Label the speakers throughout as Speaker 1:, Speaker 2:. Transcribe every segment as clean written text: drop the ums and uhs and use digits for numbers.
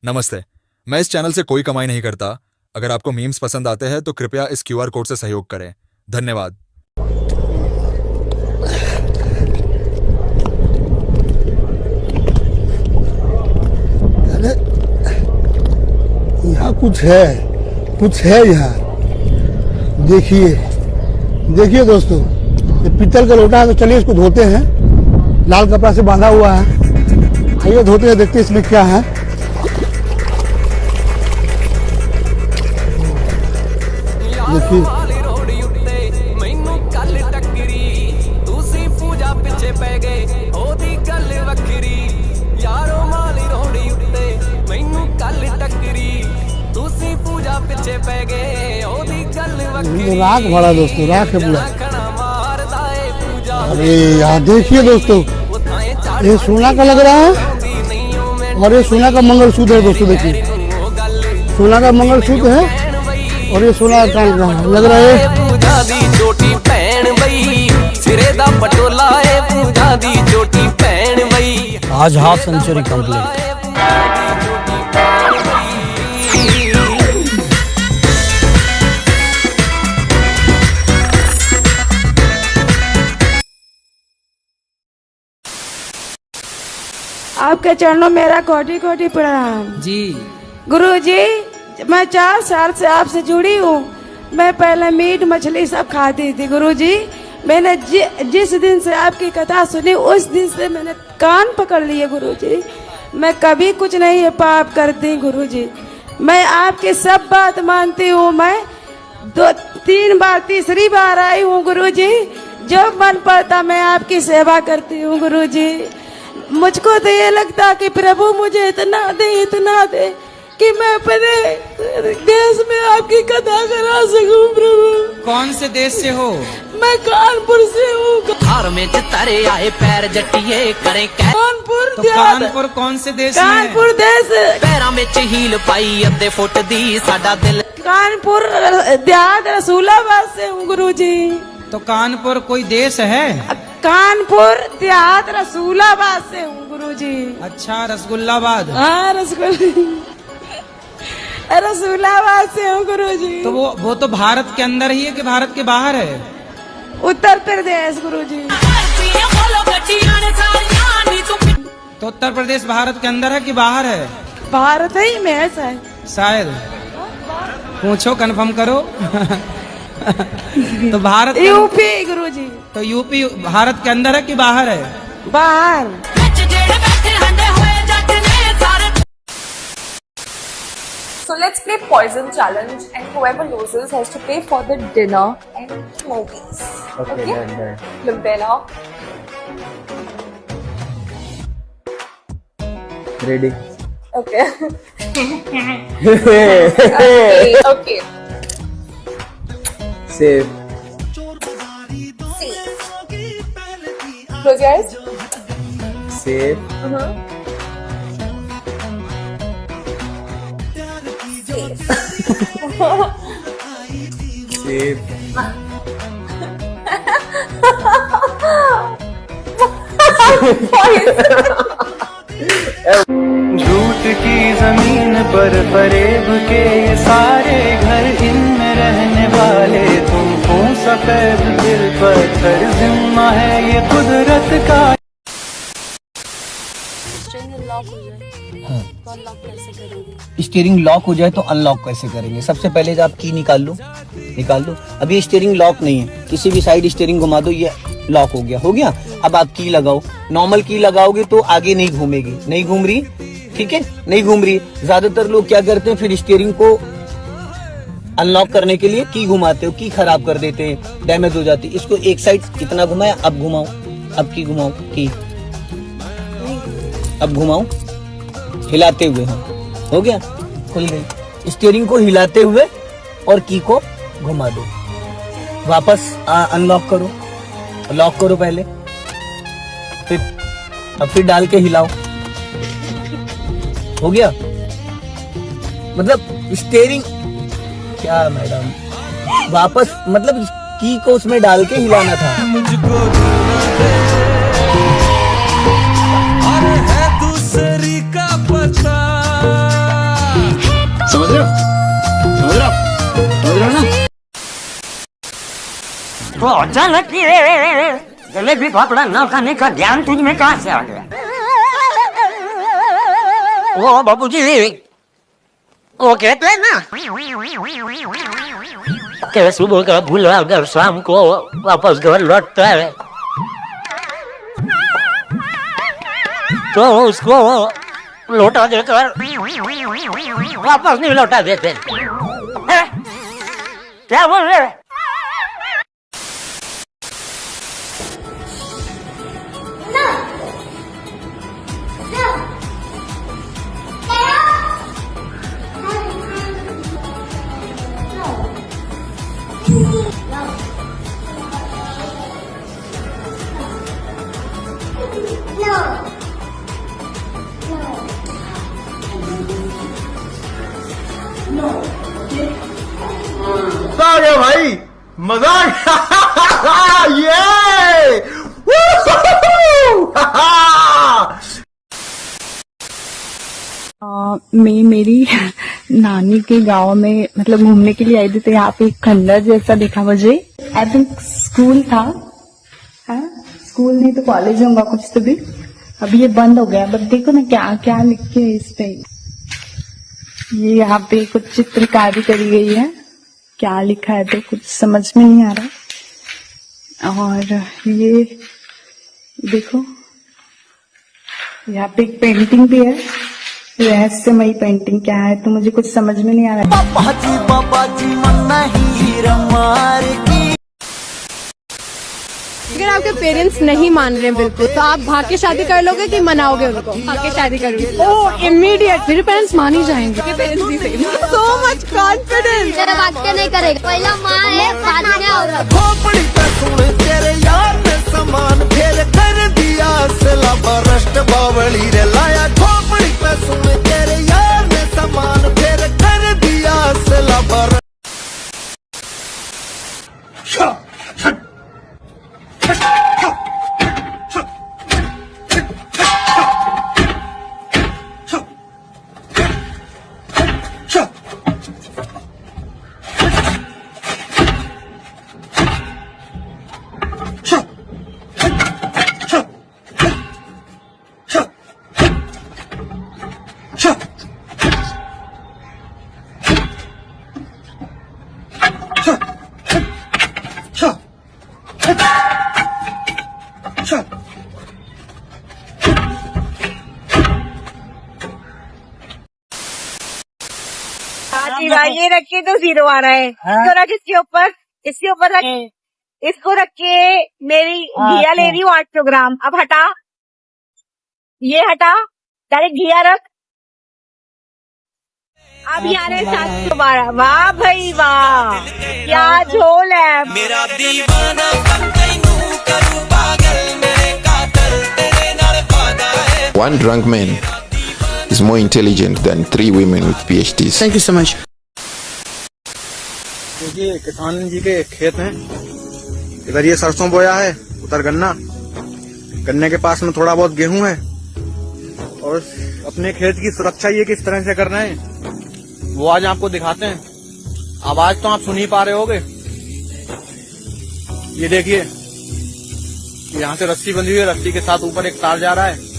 Speaker 1: नमस्ते। मैं इस चैनल से कोई कमाई नहीं करता। अगर आपको मीम्स पसंद आते हैं तो कृपया इस QR कोड से सहयोग करें। धन्यवाद।
Speaker 2: यहाँ कुछ है यहाँ। देखिए दोस्तों, ये पीतल का लोटा है, तो चलिए इसको धोते हैं। लाल कपड़ा से बांधा हुआ है। आइए धोते हैं, देखते हैं इसमें क्या है। देखिए राख भरा दोस्तों, राख है पूरा। अरे यार देखिए दोस्तों, ये सोना का लग रहा है और ये सोना का मंगलसूत्र है दोस्तों। देखिए सोना का मंगलसूत्र है और ये सोना का लग रहा है।
Speaker 3: आज हाफ सेंचुरी कंप्लीट।
Speaker 4: आपके चरणों मेरा कोटि कोटि प्रणाम
Speaker 3: जी।
Speaker 4: गुरुजी, मैं 4 साल से आपसे जुड़ी हूँ। मैं पहले मीट मछली सब खाती थी गुरुजी। मैंने जिस दिन से आपकी कथा सुनी उस दिन से मैंने कान पकड़ लिए गुरुजी। मैं कभी कुछ नहीं पाप करती गुरुजी। मैं आपकी सब बात मानती हूँ। मैं 2-3 बार, तीसरी बार आई हूँ गुरुजी। जब मन पड़ता मैं आपकी सेवा करती हूँ गुरुजी। मुझको तो ये लगता कि प्रभु मुझे इतना दे कि मैं अपने देश में आपकी कथा करा सकूं प्रभु।
Speaker 3: कौन से देश से हो?
Speaker 4: मैं कानपुर से हूँ।
Speaker 5: हार में तारे आए पैर जटिए करें
Speaker 4: कानपुर।
Speaker 3: तो कानपुर कौन से देश में?
Speaker 4: कानपुर देश।
Speaker 5: पैरां विच हील पाई अद्धे फुट दी साडा दिल।
Speaker 4: कानपुर देहात रसूलाबाद से हूँ गुरुजी।
Speaker 3: तो कानपुर कोई देश है?
Speaker 4: कानपुर देहात रसूलाबाद से हूँ गुरुजी।
Speaker 3: अच्छा, रसगुल्लाबाद।
Speaker 4: हाँ, रसूलाबाद से हूँ गुरुजी।
Speaker 3: तो वो तो भारत के अंदर ही है कि भारत के बाहर है?
Speaker 4: उत्तर प्रदेश गुरुजी।
Speaker 3: तो उत्तर प्रदेश भारत के अंदर है कि बाहर है?
Speaker 4: भारत ही में है शायद।
Speaker 3: शायद। पूछो, कंफर्म करो। तो भारत
Speaker 4: यूपी गुरुजी।
Speaker 3: तो यूपी भारत के अंदर है कि बाहर है?
Speaker 4: बाहर।
Speaker 6: So let's play poison challenge, and whoever loses has to pay for the dinner and movies. Okay? Look there now.
Speaker 7: Ready?
Speaker 6: Okay. Okay.
Speaker 7: Safe.
Speaker 6: Close your eyes.
Speaker 7: Safe. Safe.
Speaker 8: झूठ की जमीन पर फरेब के ये सारे घर, इनमें रहने वाले तुम हो। सफेद दिल पत्थर जिम्मा है ये कुदरत का।
Speaker 3: स्टीयरिंग लॉक हो जाए तो अनलॉक कैसे करेंगे? सबसे पहले तो आप की निकाल लो। अब ये स्टीयरिंग लॉक नहीं है, किसी भी साइड स्टीयरिंग घुमा दो, ये लॉक हो गया। अब आप की लगाओ। नॉर्मल की लगाओगे तो आगे नहीं घूमेगी। नहीं घूम रही, ठीक है, नहीं घूम रही। ज्यादातर लोग क्या करते हैं, फिर स्टीयरिंग को अनलॉक करने के लिए की घुमाते हो, की खराब कर देते हैं, डैमेज हो जाती है। इसको एक साइड कितना घुमाया, अब घुमाओ, अब की घुमाओ, की अब घुमाओ हिलाते हुए। हाँ, हो गया, खुल गई। स्टीयरिंग को हिलाते हुए और की को घुमा दो। वापस अनलॉक करो, लॉक करो पहले, फिर डाल के हिलाओ। हो गया। मतलब स्टीयरिंग क्या मैडम, वापस मतलब की को उसमें डाल के हिलाना था।
Speaker 8: मुझको है दूसरी का पता।
Speaker 9: तो अचानक जलेबी फाफड़ा न खाने का ध्यान तुझ में कहाँ से आ गया? वो बाबूजी वो कहते हैं ना कि सुबह का भूला अगर शाम को वापस घर लौटता है तो उसको लौटा देकर वापस नहीं लौटा देते हैं? क्या बोल रहे?
Speaker 8: आ गया भाई, मजा आ गया।
Speaker 10: मैं मेरी नानी के गांव में मतलब घूमने के लिए आई थी, तो यहाँ पे एक खंडर जैसा दिखा मुझे। आई थिंक स्कूल था, स्कूल नहीं तो कॉलेज होगा कुछ तो भी। अभी ये बंद हो गया, बट देखो ना क्या क्या लिख के है इस पे। ये यहाँ पे कुछ चित्रकारी करी गई है, क्या लिखा है तो कुछ समझ में नहीं आ रहा। और ये देखो यहाँ पे एक पेंटिंग भी है, रहस्यमयी पेंटिंग, क्या है तो मुझे कुछ समझ में नहीं आ रहा है।
Speaker 8: बाबा जी मन्ना हीरा मार की।
Speaker 11: अगर आपके पेरेंट्स नहीं मान रहे हैं बिल्कुल, तो आप भाग के शादी कर लोगे कि मनाओगे उनको? भाग के शादी करोगे? ओह इमीडिएट, मेरे पेरेंट्स मान ही जाएंगे। पेरेंट्स भी सही। So much confidence.
Speaker 12: तेरा बात के नहीं करेगा, पहला माँ है बाद में औरत।
Speaker 8: खोपड़ी पे सुने तेरे यार ने समान फेर कर दिया सला बरस्ट बावली रे लाया। खोपड़ी पे सुने तेरे यार ने समान फेर कर दिया सला बर।
Speaker 11: ये रखिए तो 0 आ रहा है। इसको रख इसके ऊपर रख, इसको रख के मेरी घिया ले रही हूँ 800 ग्राम। अब हटा, ये हटा, डायरेक्ट घिया रख। अब यहाँ 712। वाह भाई वाह, क्या झोल है। मेरा दीवाना
Speaker 13: One drunk man is more intelligent than 3 women with PhDs.
Speaker 2: Thank you so much.
Speaker 14: देखिए किसान जी के खेत हैं, इधर ये सरसों बोया है, उधर गन्ना, गन्ने के पास में थोड़ा बहुत गेहूं है। और अपने खेत की सुरक्षा ये किस तरह से करना है वो आज आपको दिखाते हैं। आवाज तो आप सुन ही पा रहे होगे। ये देखिए यहाँ से रस्सी बंधी हुई है, रस्सी के साथ ऊपर एक तार जा रहा है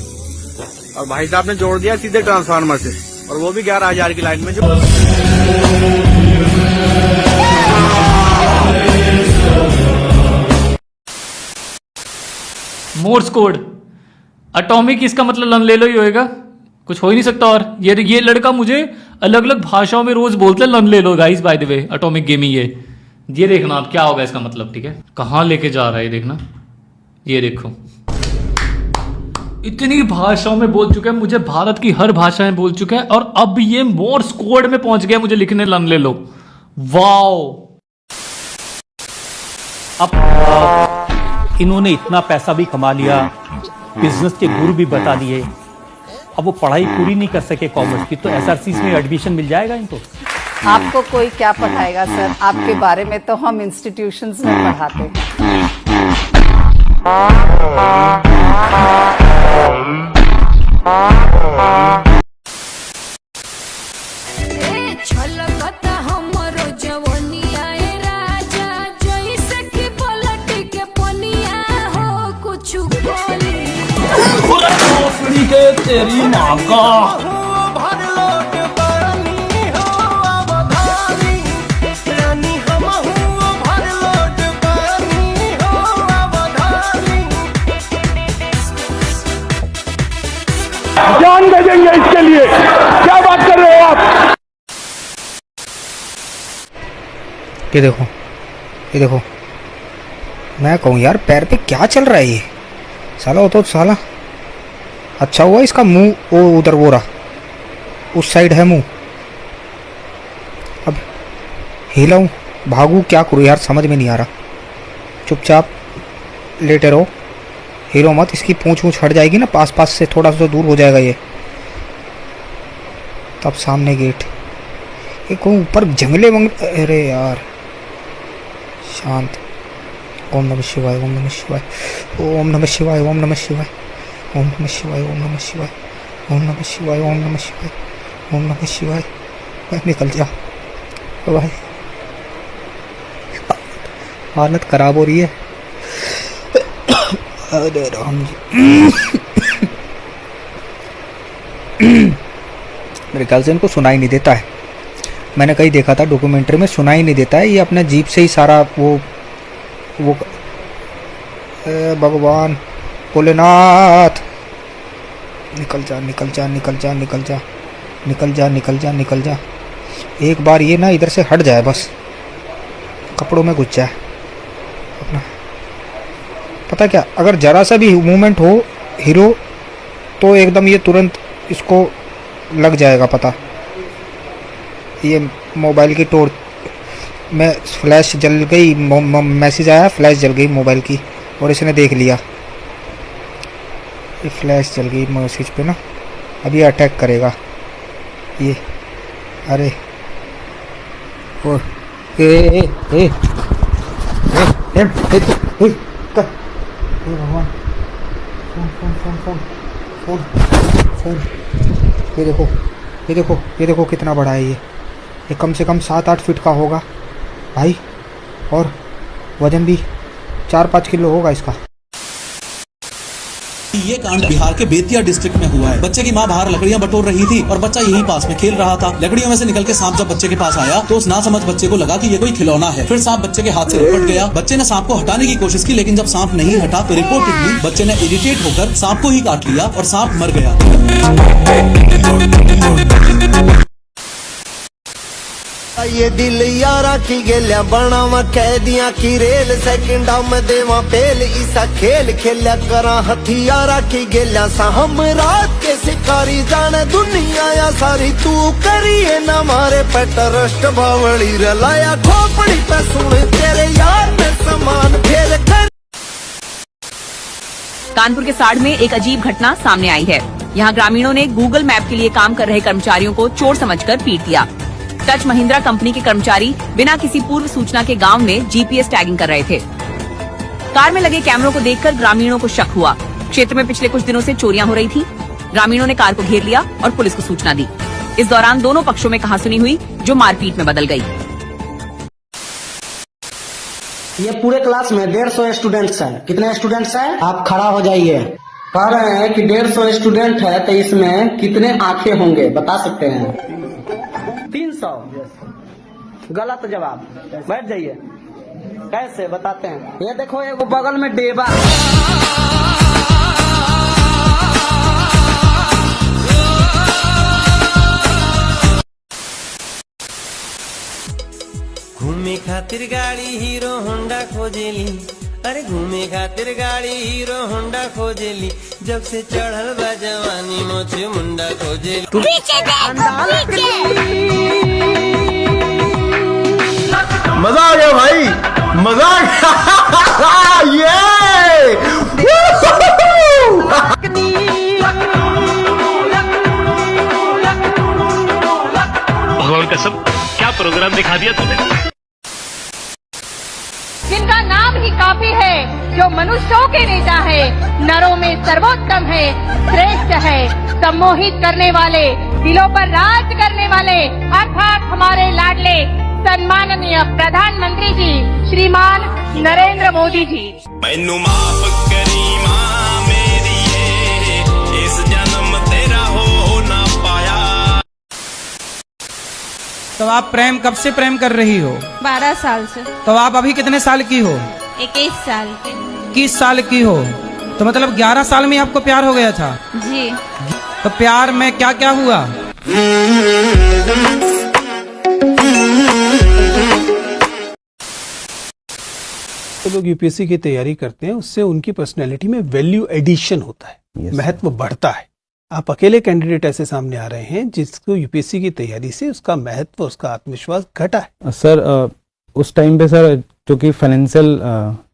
Speaker 14: और भाई साहब ने जोड़ दिया सीधे ट्रांसफार्मर से, और वो भी 11,000 की लाइन में। जो
Speaker 15: मोर्स कोड एटॉमिक, इसका मतलब लन ले लो ही होएगा, कुछ हो ही नहीं सकता। और ये लड़का मुझे अलग अलग भाषाओं में रोज बोलता है लन ले लो। Guys by the way Atomic Gaming, ये देखना आप क्या होगा इसका मतलब, ठीक है। कहाँ लेके जा रहा है ये देखना, ये देखो इतनी भाषाओं में बोल चुका है, मुझे भारत की हर भाषा में बोल चुका है, और अब ये मोर्स कोड में पहुंच गया मुझे लिखने लन ले लो। वाओ,
Speaker 16: अब इन्होंने इतना पैसा भी कमा लिया, बिजनेस के गुरु भी बता दिए, अब वो पढ़ाई पूरी नहीं कर सके कॉमर्स की, तो एसआरसी में एडमिशन मिल जाएगा इनको।
Speaker 17: आपको कोई क्या पढ़ाएगा सर, आपके बारे में तो हम इंस्टीट्यूशंस में पढ़ाते हैं।
Speaker 12: छलकता हमरो जवनिया ए राजा, जैसे कि पलट
Speaker 18: के तेरी माँ का।
Speaker 2: जान दे देंगे इसके लिए, क्या बात कर रहे हो आप?
Speaker 19: ये देखो मैं कहूँ यार पैर पे क्या चल रहा है ये साला। वो तो साला अच्छा हुआ इसका मुंह वो उधर वो रहा, उस साइड है मुंह। अब हिलाऊं भागू क्या करूँ यार, समझ में नहीं आ रहा। चुपचाप लेटे रहो, हिलो मत। इसकी पूंछ वूछ हट जाएगी ना, पास पास से थोड़ा सा दूर हो जाएगा ये, तब सामने गेट। ये कहूँ ऊपर जंगले वंगले, अरे यार शांत। ओम नमः शिवाय, ओम नमः शिवाय, ओम नमः शिवाय, ओम नमः शिवाय, ओम नमः शिवाय, ओम नमः शिवाय, ओम नमः शिवाय, ओम नमः शिवाय, ओम नमः शिवाय। भाई निकल जा भाई, हालत खराब हो रही है। अरे राम जी मेरे ख्याल से इनको सुनाई नहीं देता है। मैंने कहीं देखा था डॉक्यूमेंट्री में, सुनाई नहीं देता है ये, अपना जीप से ही सारा वो भगवान भोलेनाथ। निकल जा निकल जा निकल जा निकल जा निकल जा निकल जा निकल जा। एक बार ये ना इधर से हट जाए, बस कपड़ों में घुस जाए अपना। पता क्या, अगर जरा सा भी मूवमेंट हो हीरो तो एकदम ये तुरंत इसको लग जाएगा पता। ये मोबाइल की टोर्च में फ्लैश जल गई, मैसेज आया फ्लैश जल गई मोबाइल की, और इसने देख लिया। ये फ्लैश जल गई मैसेज पे ना, अब ये अटैक करेगा ये। अरे और भगवान, phone phone phone phone phone phone. ये देखो ये देखो ये देखो कितना बड़ा है ये कम से कम 7-8 फीट का होगा भाई, और वजन भी 4-5 किलो होगा इसका।
Speaker 20: ये कांड बिहार के बेतिया डिस्ट्रिक्ट में हुआ है। बच्चे की मां बाहर लकड़ियां बटोर रही थी और बच्चा यहीं पास में खेल रहा था। लकड़ियों में से निकल के सांप जब बच्चे के पास आया तो उस नासमझ बच्चे को लगा कि ये कोई खिलौना है। फिर सांप बच्चे के हाथ से लिपट गया। बच्चे ने सांप को हटाने की कोशिश की, लेकिन जब सांप नहीं हटा तो रिपोर्टेडली बच्चे ने इरिटेट होकर सांप को ही काट लिया और सांप मर गया।
Speaker 21: ये दिल यारा की गेलिया बनावा कैदियां की रेल, सेकंडा में देवा पेल, ईसा खेल खेलिया करा हथियारा की गेलिया सा। हम रात के शिकारी जाने दुनिया या सारी, तू करिए न मारे पे ट्रस्ट बावली रलाया। खोपड़ी पे सुन तेरे यार में समान फेल कर।
Speaker 22: कानपुर के साड़ में एक अजीब घटना सामने आई है। यहाँ ग्रामीणों ने गूगल मैप के लिए काम कर रहे कर्मचारियों को चोर समझकर पीट दिया। टच महिंद्रा कंपनी के कर्मचारी बिना किसी पूर्व सूचना के गांव में जीपीएस टैगिंग कर रहे थे। कार में लगे कैमरों को देखकर ग्रामीणों को शक हुआ। क्षेत्र में पिछले कुछ दिनों से चोरियां हो रही थी। ग्रामीणों ने कार को घेर लिया और पुलिस को सूचना दी। इस दौरान दोनों पक्षों में कहासुनी हुई, जो मारपीट में बदल गई।
Speaker 23: ये पूरे क्लास में 150 स्टूडेंट्स हैं। कितने स्टूडेंट्स हैं? आप खड़ा हो जाइए। कह रहे हैं कि 150 स्टूडेंट है तो इसमें कितने आंखें होंगे, बता सकते हैं? 300। गलत जवाब। बैठ जाइए। कैसे बताते हैं? ये देखो एक बगल में डेबा।
Speaker 24: घूमे खातिर गाड़ी हीरो होंडा खोजेली, अरे घूमे खातिर गाड़ी हीरो होंडा खोजेली, जब से चढ़ल बा जवानी मोछे मुंडा खोजेली।
Speaker 21: मजा आ गया भाई, मजा आ गया। ये
Speaker 25: भगवान कसम, क्या प्रोग्राम दिखा दिया तूने।
Speaker 11: जिनका नाम ही काफी है, जो मनुष्यों के नेता है, नरों में सर्वोत्तम है, श्रेष्ठ है, सम्मोहित करने वाले, दिलों पर राज करने वाले, अर्थात हमारे लाडले सम्माननीय प्रधानमंत्री जी श्रीमान नरेंद्र मोदी जी।
Speaker 24: मैनू माफ करी मां मेरी, इस जन्म
Speaker 1: तो आप प्रेम कब से प्रेम कर रही हो?
Speaker 4: 12 साल से।
Speaker 1: तो आप अभी कितने साल की हो?
Speaker 4: 21 साल की।
Speaker 1: 21 साल की हो, तो मतलब 11 साल में आपको प्यार हो गया था?
Speaker 4: जी।
Speaker 1: तो प्यार में क्या क्या हुआ?
Speaker 5: तो लोग यूपीएससी की तैयारी करते हैं, उससे उनकी पर्सनैलिटी में वैल्यू एडिशन होता है, महत्व बढ़ता है। आप अकेले कैंडिडेट ऐसे सामने आ रहे हैं जिसको यूपीएससी की तैयारी से उसका महत्व, उसका आत्मविश्वास घटा है।
Speaker 6: सर उस टाइम पे सर क्योंकि फाइनेंशियल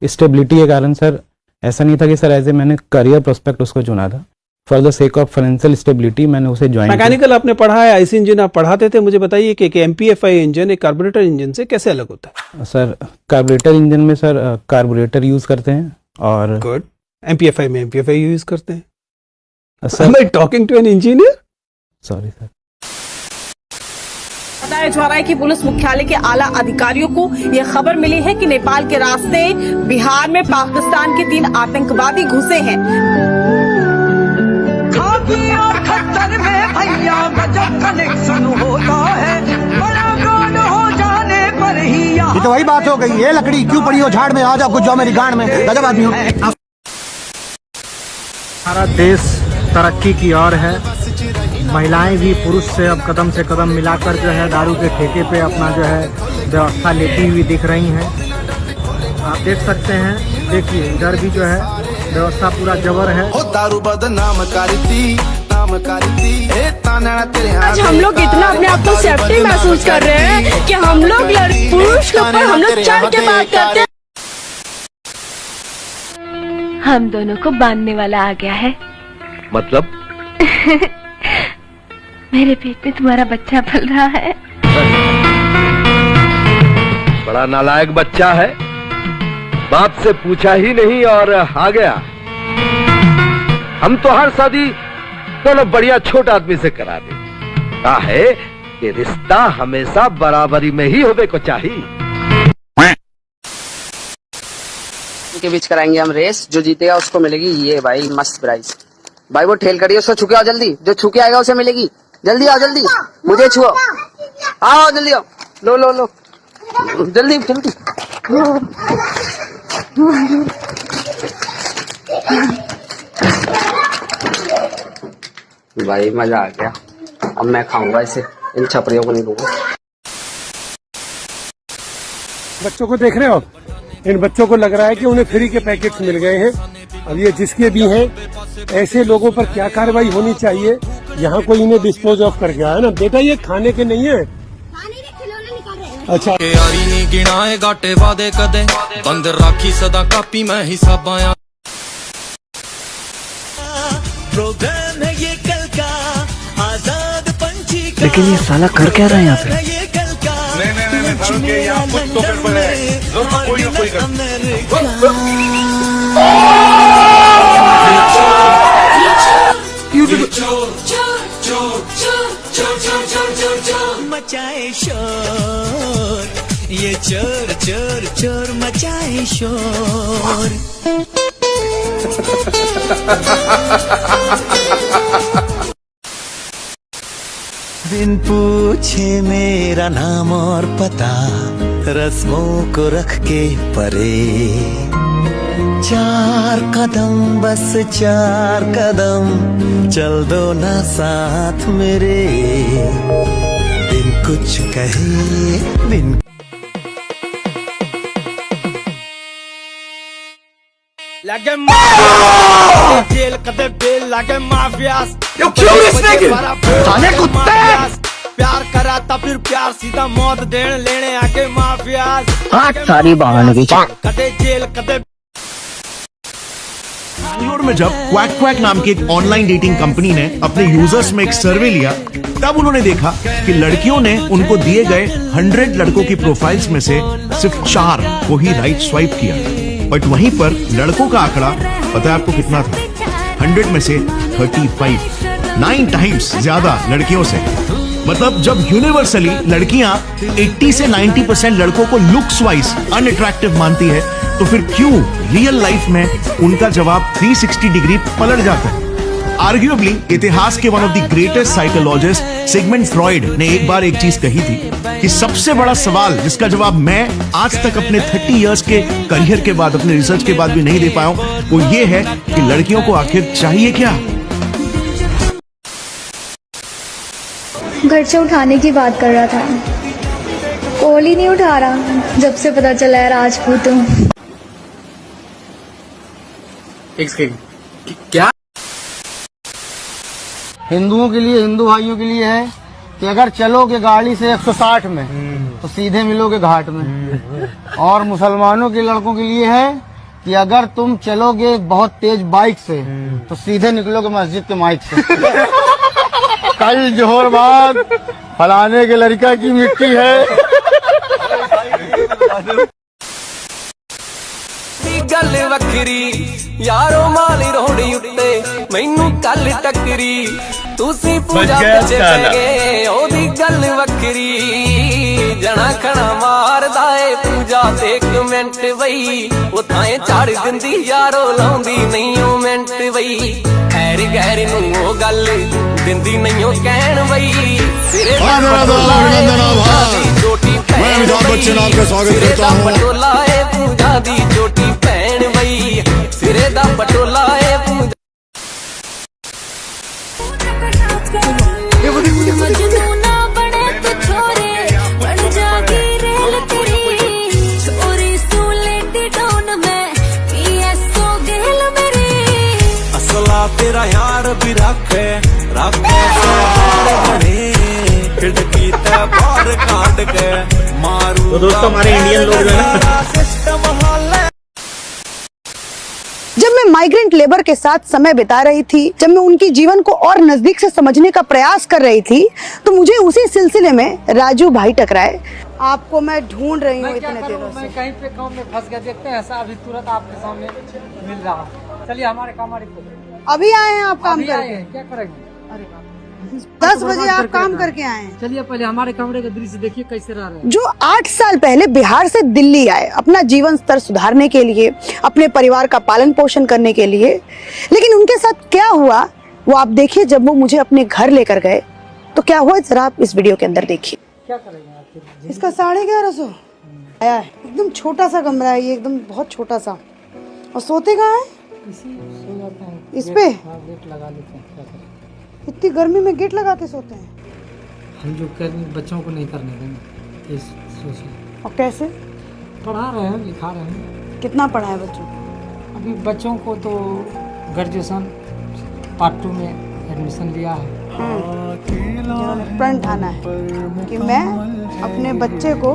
Speaker 6: स्टेबिलिटी के कारण सर ऐसा नहीं था कि सर एज ए मैंने करियर प्रोस्पेक्ट उसको चुना था। For the sake of financial stability मैंने उसे ज्वाइन।
Speaker 5: मैकेनिकल आपने पढ़ा है, आईसी इंजन आप पढ़ाते थे, मुझे बताइए कि एमपीएफआई इंजन एक कार्बोरेटर इंजन से कैसे अलग होता है?
Speaker 6: सर कार्बोरेटर इंजन में सर कार्बोरेटर यूज करते हैं और
Speaker 5: गुड, एमपीएफआई में एमपीएफआई यूज करते हैं। Am I talking to an engineer?
Speaker 6: Sorry sir.
Speaker 11: बताया जा रहा है कि पुलिस मुख्यालय के आला अधिकारियों को यह खबर मिली है कि नेपाल के रास्ते बिहार में पाकिस्तान के 3 आतंकवादी घुसे हैं।
Speaker 8: खतर में भैया गजब कनेक्शन होता है, बड़ा ब्रांड हो जाने पर ही
Speaker 19: ये तो वही बात हो गई है, लकड़ी क्यों पड़ी हो झाड़ में, आ जाओ कुछ जाओ मेरी गांड में, गजब आदमी हो।
Speaker 18: हमारा देश तरक्की की ओर है, महिलाएं भी पुरुष से अब कदम से कदम मिलाकर जो है दारू के ठेके पे अपना जो है व्यवस्था लेती हुई दिख रही हैं। आप देख सकते हैं, देखिए इधर भी जो है व्यवस्था पूरा जबर है।
Speaker 21: दारू बदनाम करती
Speaker 11: आज हम लोग इतना अपने आप को सेफ्टी महसूस कर रहे हैं कि हम लोग पुरुष के ऊपर हम लोग चढ़ के बात करते हैं।
Speaker 26: हम दोनों को बांधने वाला आ गया है।
Speaker 27: मतलब?
Speaker 26: मेरे पेट में तुम्हारा बच्चा पल रहा है।
Speaker 27: बड़ा नालायक बच्चा है, बाप से पूछा ही नहीं और आ गया। हम तो हर शादी दोनों बढ़िया छोटा आदमी से करा दे, कहा है कि रिश्ता हमेशा बराबरी में ही होने को चाहिए।
Speaker 23: के बीच कराएंगे हम रेस, जो जीतेगा उसको मिलेगी ये भाई मस्त प्राइस। भाई वो ठेल करिए, उसको छुके आओ जल्दी, जो छुके आएगा उसे मिलेगी। जल्दी आओ जल्दी, मुझे छुओ, आओ जल्दी आओ, लो लो लो जल्दी जल्दी। भाई मजा आ गया, अब मैं खाऊंगा इसे, इन छपरियों को नहीं दूंगा।
Speaker 2: बच्चों को देख रहे हो, इन बच्चों को लग रहा है कि उन्हें फ्री के पैकेट्स मिल गए हैं। अब ये जिसके भी हैं, ऐसे लोगों पर क्या कार्रवाई होनी चाहिए? यहाँ कोई इन्हें डिस्पोज ऑफ कर गया है ना बेटा, ये खाने के नहीं है। अच्छा
Speaker 28: यारी नहीं गिनाए गाटे वादे कदे, बंद राखी सदा कापी में हिसाब आया।
Speaker 8: प्रोग्राम है ये कल का, आजाद पंछी का।
Speaker 3: लेकिन ये साला कर क्या रहा है यहाँ पे?
Speaker 8: नहीं, यहाँ कुछ तो गड़बड़ है, कोई ना कोई मचाए शोर, ये चोर चोर चोर मचाए शोर। बिन पूछे मेरा नाम और पता, रस्मों को रख के परे, 4 कदम बस 4 कदम चल दो ना साथ मेरे, बिन कुछ कहे बिन लगे जेल कदे बेल लगे माफियास। प्यार करा था फिर प्यार सीधा मौत देने लेने आके माफियास।
Speaker 3: सारी बहाने
Speaker 8: कदे जेल कदे।
Speaker 29: बैंगलोर में जब क्वैक क्वैक नाम की एक ऑनलाइन डेटिंग कंपनी ने अपने यूजर्स में एक सर्वे लिया, तब उन्होंने देखा कि लड़कियों ने उनको दिए गए 100 लड़कों की प्रोफाइल्स में से सिर्फ 4 को ही राइट स्वाइप किया। बट वहीं पर लड़कों का आंकड़ा पता है आपको कितना था? 100 में से 35, 9 टाइम्स ज्यादा लड़कियों से। मतलब जब यूनिवर्सली लड़कियां 80 से 90% लड़कों को लुक्स वाइज अनअट्रैक्टिव मानती है, तो फिर क्यों रियल लाइफ में उनका जवाब 360 डिग्री पलट जाता है? आर्ग्यूएबली इतिहास के one of the greatest psychologist Sigmund Freud ने एक बार एक चीज कही थी कि सबसे बड़ा सवाल जिसका जवाब मैं आज तक अपने 30 इयर्स के करियर के बाद, अपने रिसर्च के बाद भी नहीं दे पाया हूं, वो ये है कि लड़कियों को आखिर चाहिए क्या।
Speaker 7: घर से उठाने की बात कर रहा था, कॉल ही नहीं उठा रहा जब से पता चला है राजपूत हूँ।
Speaker 18: क्या हिंदुओं के लिए, हिंदू भाइयों के लिए है कि अगर चलोगे गाड़ी से 160 में तो सीधे मिलोगे घाट में, और मुसलमानों के लड़कों के लिए है कि अगर तुम चलोगे बहुत तेज बाइक से तो सीधे निकलोगे मस्जिद के माइक से। कल जोहर बाद फलाने के लड़का की मिट्टी है।
Speaker 28: गल वखरी यारो माली रोड़ी उत्ते मैनू कल टकरी तुसी पूजा पिछे पै गए ओदी गल वखरी जना खना मारदा ए पूजा ते एक मिनट बई ओ थाए झाड़ दिंदी यारो लाउंदी नहीं ओ मिनट बई खैर गैर नू ओ गल दिंदी नहीं ओ कहण बई सिरे चोटी पटोला ए पूजा दी चोटी भैन बई सिरे दा पटोला ए पूजा। असला तेरा यार भी रखे खिड़की ते बाहर काट के मारू।
Speaker 18: तो दोस्तों हमारे इंडियन लोग जो है ना,
Speaker 9: जब मैं माइग्रेंट लेबर के साथ समय बिता रही थी, जब मैं उनकी जीवन को और नजदीक से समझने का प्रयास कर रही थी, तो मुझे उसी सिलसिले में राजू भाई टकराए। आपको मैं ढूंढ रही हूँ इतने दिनों से।
Speaker 10: मैं कहीं पे काम में फंस गया, देखते हैं ऐसा अभी तुरंत आपके सामने मिल रहा। चलिए हमारे काम
Speaker 9: अभी आए हैं आप काम करके?
Speaker 10: क्या करेंगे?
Speaker 9: 10 बजे आप काम करके आए हैं।
Speaker 10: चलिए पहले हमारे कमरे का दृश्य देखिए कैसे रह रहे हैं।
Speaker 9: जो 8 साल पहले बिहार से दिल्ली आए अपना जीवन स्तर सुधारने के लिए, अपने परिवार का पालन पोषण करने के लिए, लेकिन उनके साथ क्या हुआ वो आप देखिए। जब वो मुझे अपने घर लेकर गए तो क्या हुआ, जरा आप इस वीडियो के अंदर देखिए।
Speaker 10: क्या करेंगे?
Speaker 9: इसका 1150 आया है। एकदम छोटा सा कमरा है ये, एकदम बहुत छोटा सा। और सोते कहाँ है? इस पे
Speaker 10: गेट लगा लेते हैं। क्या करें?
Speaker 9: इतनी गर्मी में गेट लगा के सोते हैं?
Speaker 10: हम जो बच्चों को नहीं करने देंगे इस सोचिए।
Speaker 9: और कैसे?
Speaker 10: पढ़ा रहे हैं, लिखा रहे हैं।
Speaker 9: कितना पढ़ा है बच्चों को?
Speaker 10: अभी बच्चों को तो ग्रेजुएशन पार्ट 2 में एडमिशन लिया है।
Speaker 9: प्रण ठाना है कि मैं अपने बच्चे को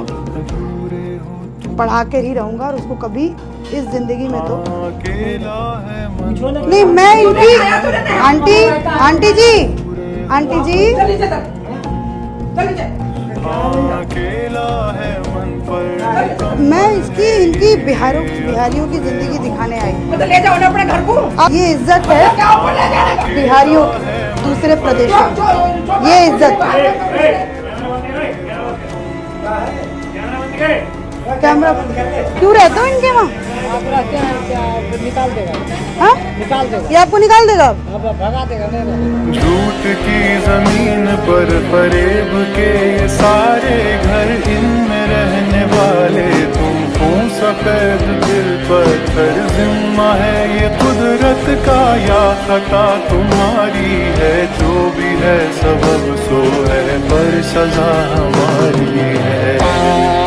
Speaker 9: पढ़ा कर ही रहूंगा और उसको कभी इस जिंदगी में तो नहीं। मैं इनकी आंटी जी मैं इनकी बिहारियों की जिंदगी दिखाने आई। तो ले जाओ ना अपने घर को। अब ये इज्जत है बिहारियों दूसरे प्रदेशों में, ये इज्जत कैमरा क्यों रहते हो इनके वहाँ?
Speaker 10: निकाल देगा।
Speaker 9: हाँ?
Speaker 10: निकाल देगा।
Speaker 9: ये आपको निकाल देगा?
Speaker 10: भगा देगा।
Speaker 8: झूठ की जमीन पर फरेब के ये सारे घर, इनमें रहने वाले तुम हो सफेद दिल पत्थर। जिम्मा है ये कुदरत का या खता तुम्हारी है, जो भी है सबब सो है पर सजा हमारी है।